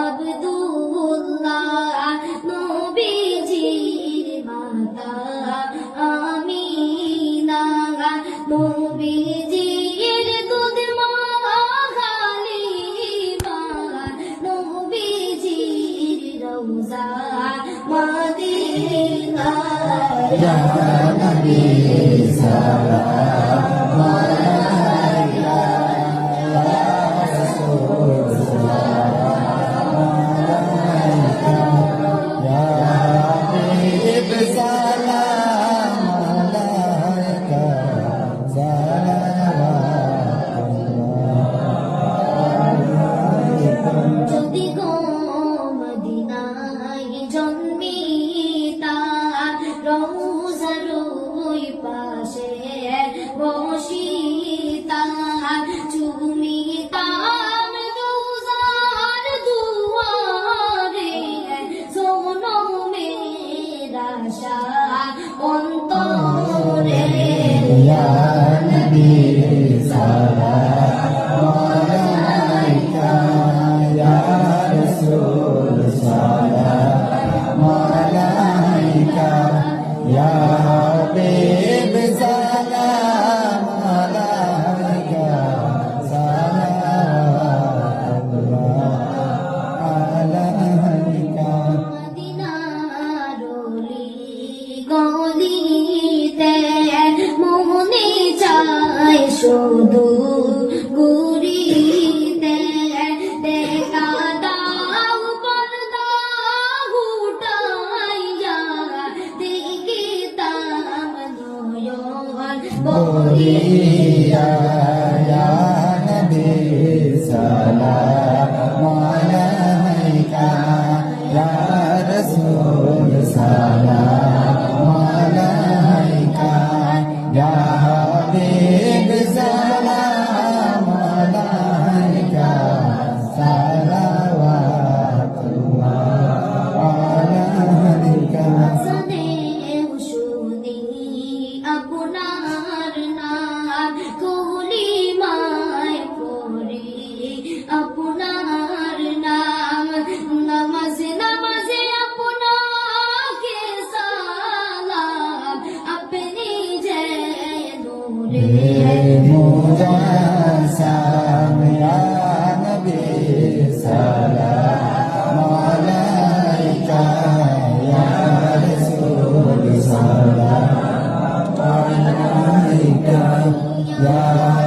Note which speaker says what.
Speaker 1: আব্দুল্লাহ নবীজির মাতা আমিনা নবীজির দুধ মা হালিমা নবীজির রওজা মদিনা ইয়া নবী সালাম আলাইকা যদি গো মদিনায় জন্মিতা রওজার ওই পাশে বসিতা চুমিতাম রওজার দুয়ারে জনমের আশা অন্তরে ইয়া নবী সালাম আলাইকা ইয়া রাসূল সালাম আলাইকা ইয়া হাবিব সালাম আলাইকা সালাওয়াতুল্লাহ আলাইকা মদিনার গলিতে মনে চায় শুধু ঘুরিতে দেখা দাও পর্দা উঠাইয়া দেখিতাম নয়ন ভরিয়া ইয়া নবী সালাম আলাইকা ইয়া রাসূল সালাম আলাইকা ইয়া হাবিব সালাম আলাইকা সালাওয়াতুল্লাহ আলাইকা সানেও শুনি আপনার নাম কলিমায় পড়ি আপনার নাম নামাজে নামাজে আপনাকে সালাম আপনি যে নূরে মুজাসসাম ইয়া নবী সালাম আলাইকা ইয়া রাসূল সালাম আলাইকা ইয়া